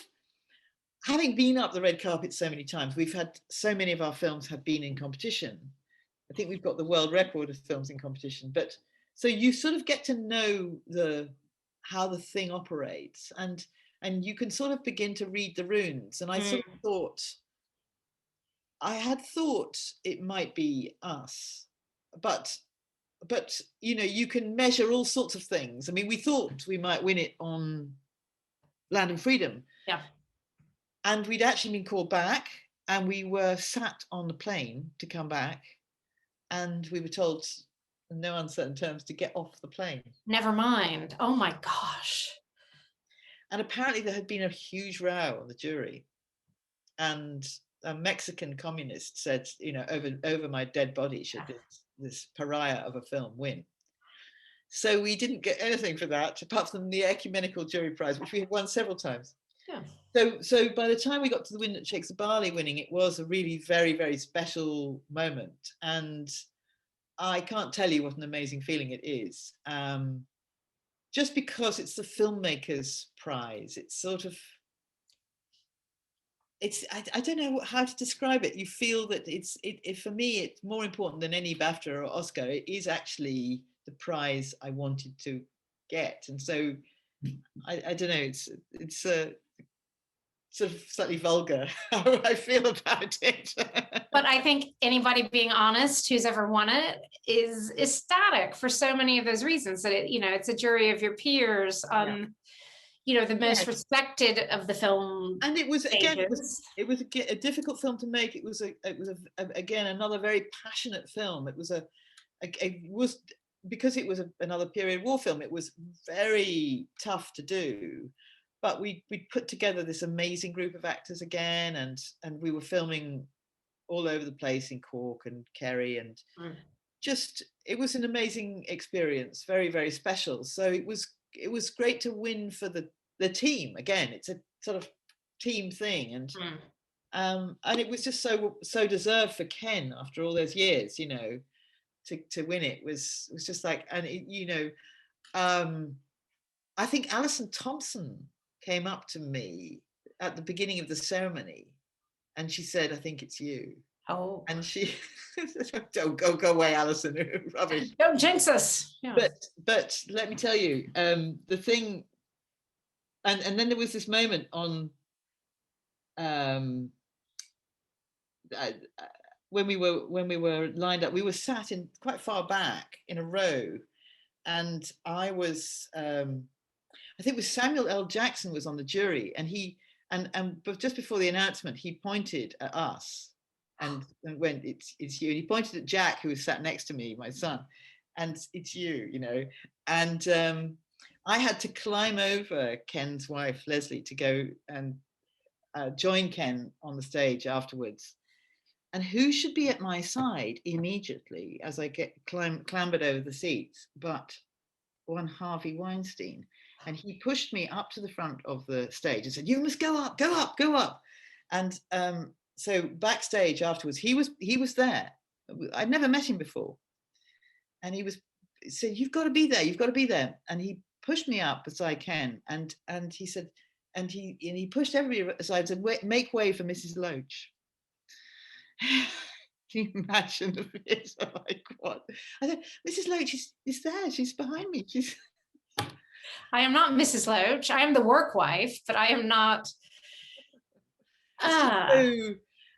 having been up the red carpet so many times, we've had so many of our films have been in competition. I think we've got the world record of films in competition. But so you sort of get to know how the thing operates, and you can sort of begin to read the runes. And I sort of thought, I had thought it might be us, but you know, you can measure all sorts of things. I mean, we thought we might win it on Land and Freedom. Yeah. And we'd actually been called back, and we were sat on the plane to come back, and we were told in no uncertain terms to get off the plane. Never mind. Oh my gosh. And apparently there had been a huge row on the jury, and a Mexican communist said, you know, over my dead body should this pariah of a film win. So we didn't get anything for that, apart from the ecumenical jury prize, which we had won several times. Yeah. So by the time we got to the When That Shakes the Barley winning, it was a really very, very special moment. And I can't tell you what an amazing feeling it is. Just because it's the filmmaker's prize, it's sort of, I don't know how to describe it. You feel that for me, it's more important than any BAFTA or Oscar. It is actually the prize I wanted to get. And so I don't know, it's sort of slightly vulgar how I feel about it. But I think anybody being honest who's ever won it is ecstatic for so many of those reasons, that it, you know, it's a jury of your peers on, you know, the most respected of the film. And it was stages. it was a difficult film to make. It was again another very passionate film. It was because it was another period war film. It was very tough to do. But we put together this amazing group of actors again, and we were filming all over the place in Cork and Kerry, and just, it was an amazing experience, very, very special. So it was great to win for the team. Again, it's a sort of team thing, and it was just so deserved for Ken after all those years, you know, to win it was just like, and it, you know, I think Alison Thompson came up to me at the beginning of the ceremony, and she said, "I think it's you." Oh. And she, don't go away, Alison, rubbish. Don't jinx us. Yeah. But let me tell you, the thing, and then there was this moment on, when we were lined up, we were sat in quite far back in a row, and I was, I think it was Samuel L. Jackson was on the jury, and but just before the announcement, he pointed at us and went, it's you. And he pointed at Jack, who was sat next to me, my son, and it's you, you know. And I had to climb over Ken's wife, Leslie, to go and join Ken on the stage afterwards. And who should be at my side immediately as I clambered over the seats but one Harvey Weinstein. And he pushed me up to the front of the stage and said, "You must go up, go up, go up." And so backstage afterwards, he was there. I'd never met him before. And he said, "You've got to be there, you've got to be there." And he pushed me up beside Ken, and he said, and he pushed everybody aside and said, "Make way for Mrs. Loach." Can you imagine the face? I'm like, what? I said, "Mrs. Loach is there, she's behind me." I am not Mrs. Loach. I am the work wife, but I am not.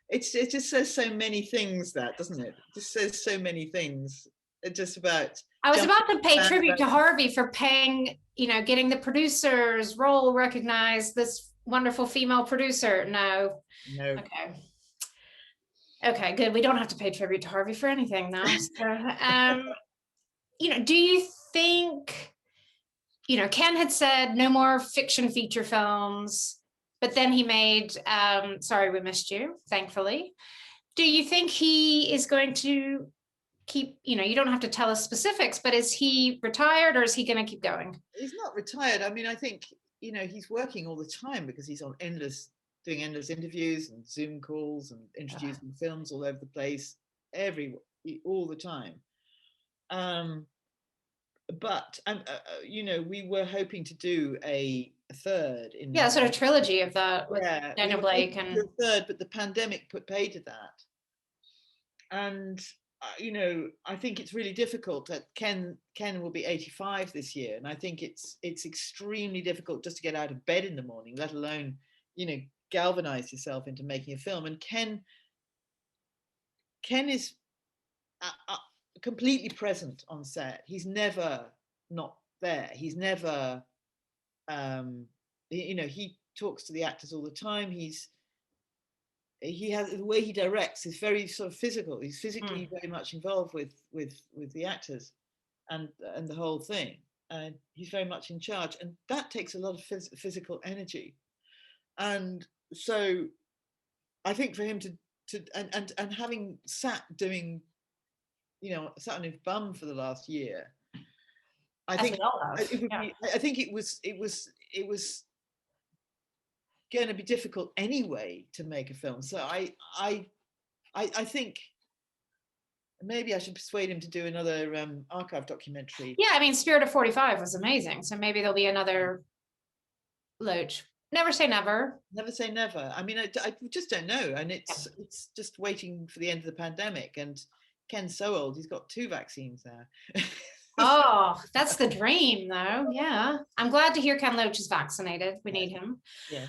It just says so many things, that, doesn't it? It just says so many things. It just about. I was about to pay tribute to Harvey for paying, you know, getting the producer's role recognized, this wonderful female producer? No. No. Okay, good. We don't have to pay tribute to Harvey for anything now. So, do you think, Ken had said no more fiction feature films, but then he made Sorry We Missed You, thankfully. Do you think he is going to keep, you don't have to tell us specifics, but is he retired or is he going to keep going? He's not retired. I mean, I think, he's working all the time because he's on doing endless interviews and Zoom calls and introducing films all over the place, all the time. But we were hoping to do a third in sort of trilogy of that with Daniel Blake and a third, but the pandemic put paid to that. And I think it's really difficult. That Ken will be 85 this year, and I think it's extremely difficult just to get out of bed in the morning, let alone galvanize yourself into making a film. And Ken is completely present on set. He's never not there. He's never he talks to the actors all the time. He has the way he directs is very sort of physical. He's physically very much involved with the actors and the whole thing, and he's very much in charge, and that takes a lot of physical energy. And so I think for him to and having sat doing sat on his bum for the last year, I think it was going to be difficult anyway to make a film. So I think maybe I should persuade him to do another archive documentary. Yeah, I mean, Spirit of 45 was amazing. So maybe there'll be another Loach. Never say never. Never say never. I mean, I just don't know. And it's just waiting for the end of the pandemic. And Ken's so old, he's got 2 vaccines now. Oh, that's the dream, though. Yeah. I'm glad to hear Ken Loach is vaccinated. We need him. Yes.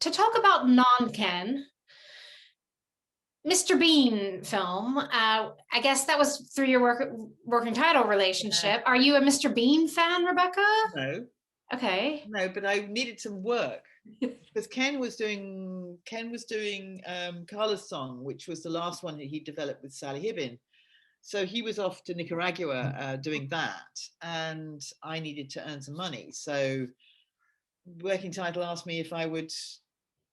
To talk about non-Ken, Mr. Bean film, I guess that was through your working title relationship. Are you a Mr. Bean fan, Rebecca? No. Okay. No, but I needed some work because Ken was doing Carla's Song, which was the last one that he developed with Sally Hibbin. So he was off to Nicaragua doing that, and I needed to earn some money. So Working Title asked me if I would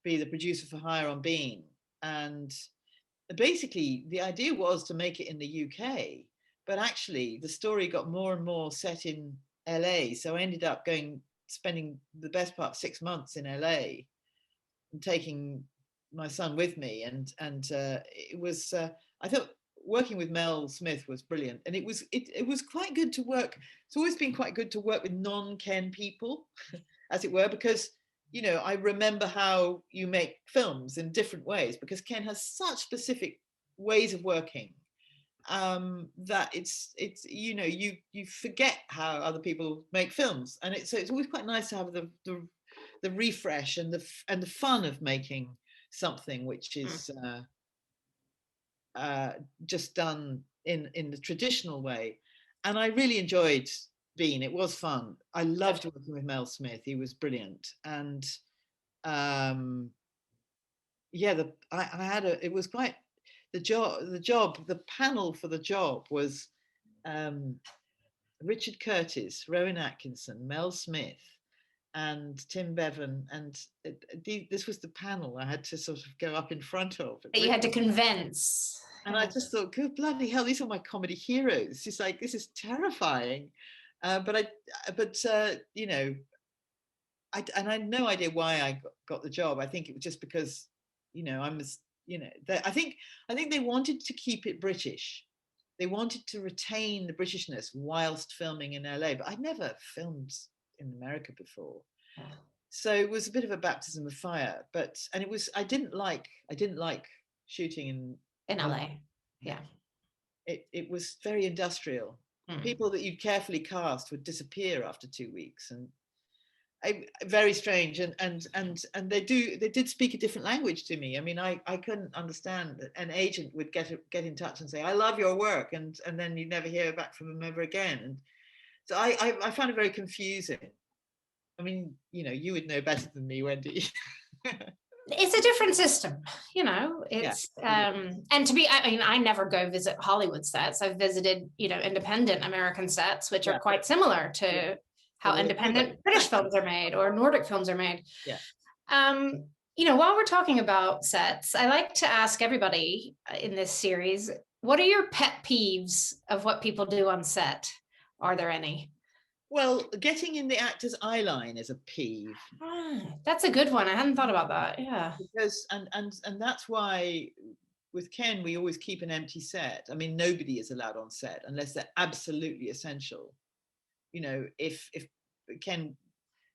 be the producer for hire on Bean, and basically the idea was to make it in the UK, but actually the story got more and more set in LA. So I ended up spending the best part of 6 months in LA and taking my son with me. And it was, I thought working with Mel Smith was brilliant. And it was quite good to work. It's always been quite good to work with non-Ken people, as it were, because, I remember how you make films in different ways, because Ken has such specific ways of working that it's you forget how other people make films, and it's always quite nice to have the refresh and the fun of making something which is just done in the traditional way. And I really enjoyed Bean. It was fun. I loved working with Mel Smith. He was brilliant. And it was quite the panel for the job was Richard Curtis, Rowan Atkinson, Mel Smith, and Tim Bevan, and this was the panel I had to sort of go up in front of. That you had to convince. And I just thought, good bloody hell, these are my comedy heroes. It's like, this is terrifying. But I had no idea why I got the job. I think it was just because, I think they wanted to keep it British. They wanted to retain the Britishness whilst filming in LA, but I'd never filmed in America before. So it was a bit of a baptism of fire, I didn't like shooting in LA. Yeah. It was very industrial. People that you'd carefully cast would disappear after 2 weeks, and very strange. And they did speak a different language to me. I mean, I couldn't understand that an agent would get in touch and say, I love your work, and then you'd never hear back from them ever again. And so I found it very confusing. I mean, you know, you would know better than me, Wendy. It's a different system, you know. It's Yeah. and to be, I mean, I never go visit Hollywood sets. I've visited, you know, independent American sets, which are quite similar to how independent British films are made or Nordic films are made. Yeah. You know, while we're talking about sets, I like to ask everybody in this series, what are your pet peeves of what people do on set? Are there any? Well, getting in the actor's eye line is a peeve. That's a good one. I hadn't thought about that. Yeah. Because and that's why with Ken we always keep an empty set. I mean, nobody is allowed on set unless they're absolutely essential. You know, if Ken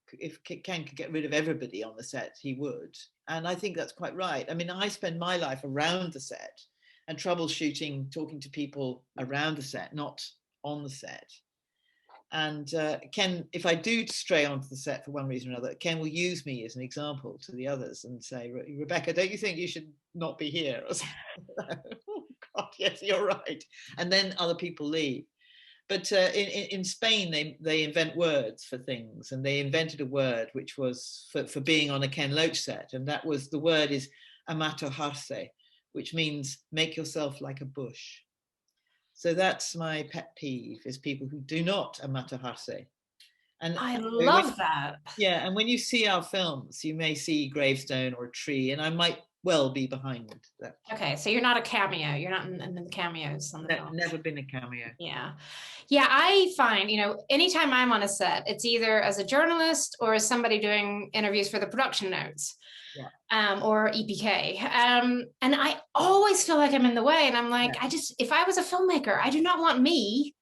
could get rid of everybody on the set, he would. And I think that's quite right. I mean, I spend my life around the set and troubleshooting, talking to people around the set, not on the set. And Ken, if I do stray onto the set for one reason or another, Ken will use me as an example to the others and say, Rebecca, don't you think you should not be here? Or something. Oh, God, yes, you're right. And then other people leave. But in Spain, they invent words for things. And they invented a word which was for being on a Ken Loach set. And that was, the word is amatojarse, which means make yourself like a bush. So that's my pet peeve, is people who do not amatojarse. And I love that. Yeah, and when you see our films, you may see gravestone or a tree, and I might well be behind that. Okay, so you're not a cameo. You're not in the cameos on the film. Never been a cameo. Yeah. Yeah, I find, you know, anytime I'm on a set, it's either as a journalist or as somebody doing interviews for the production notes. Yeah. Or EPK. And I always feel like I'm in the way. And I'm like, if I was a filmmaker, I do not want me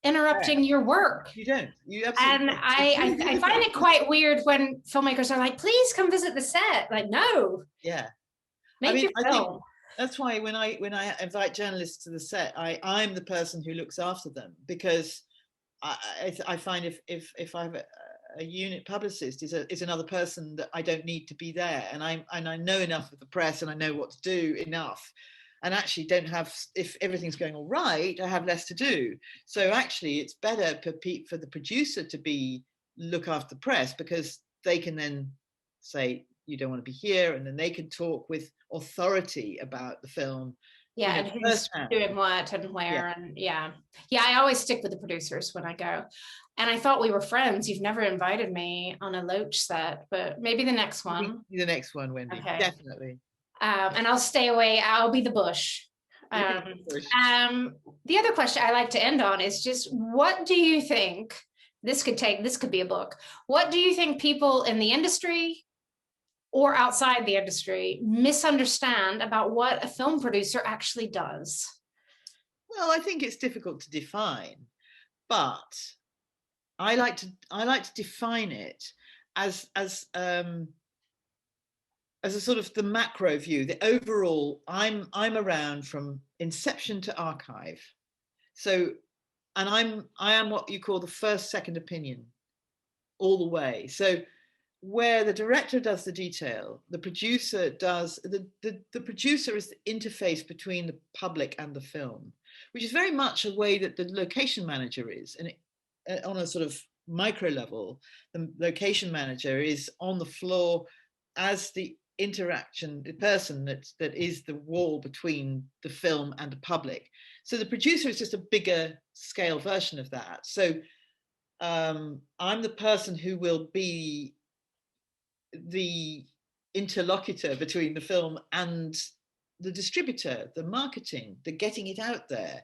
interrupting your work. You don't. You absolutely. And I find it quite weird when filmmakers are like, please come visit the set. Like, no. Yeah. Make your film. That's why when I invite journalists to the set, I'm the person who looks after them, because I find if I have a unit publicist is another person that I don't need to be there, and I know enough of the press and I know what to do enough, and actually don't have, if everything's going all right, I have less to do. So actually it's better for the producer to look after the press, because they can then say you don't want to be here, and then they can talk with authority about the film. Yeah, and who's doing what and where. And yeah, I always stick with the producers when I go. And I thought we were friends. You've never invited me on a Loach set, but maybe the next one. The next one, Wendy. Okay. Definitely. And I'll stay away. I'll be the bush. The other question I like to end on is just, what do you think, this could be a book. What do you think people in the industry or outside the industry misunderstand about what a film producer actually does? Well, I think it's difficult to define, but I like to define it as a sort of the macro view, the overall. I'm around from inception to archive, so, and I am what you call the first second opinion all the way. So where the director does the detail, the producer does the producer is the interface between the public and the film, which is very much a way that the location manager is. And on a sort of micro level, the location manager is on the floor as the person that is the wall between the film and the public. So the producer is just a bigger scale version of that. So I'm the person who will be the interlocutor between the film and the distributor, the marketing, the getting it out there.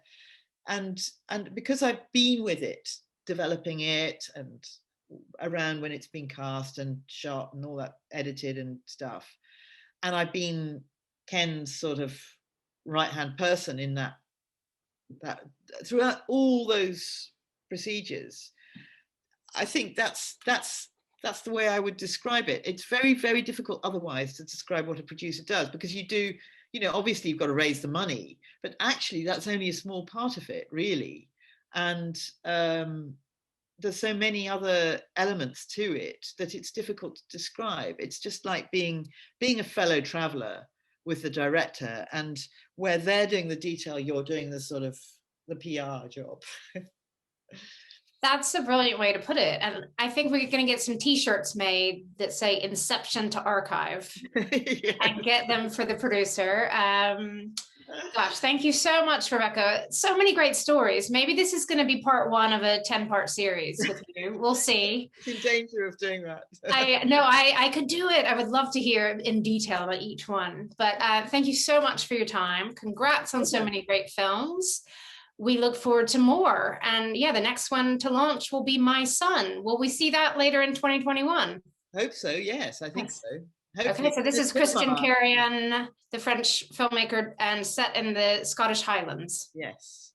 And because I've been with it, developing it, and around when it's been cast and shot and all that, edited and stuff, and I've been Ken's sort of right-hand person in that throughout all those procedures, I think that's the way I would describe it. It's very, very difficult otherwise to describe what a producer does, because you do, obviously you've got to raise the money, but actually that's only a small part of it, really. And there's so many other elements to it that it's difficult to describe. It's just like being a fellow traveler with the director, and where they're doing the detail, you're doing the sort of the PR job. That's a brilliant way to put it. And I think we're going to get some t-shirts made that say Inception to Archive and get them for the producer. Gosh, thank you so much, Rebecca. So many great stories. Maybe this is going to be part one of a 10-part series with you. We'll see. It's in danger of doing that. I could do it. I would love to hear in detail about each one. But thank you so much for your time. Congrats on so many great films. We look forward to more. And yeah, the next one to launch will be My Son. Will we see that later in 2021? Hope so, yes, I think so. Hopefully. Okay, so this is Christian Carion, the French filmmaker, and set in the Scottish Highlands. Yes,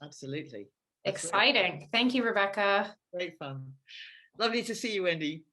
absolutely. Exciting. Thank you, Rebecca. Great fun. Lovely to see you, Wendy.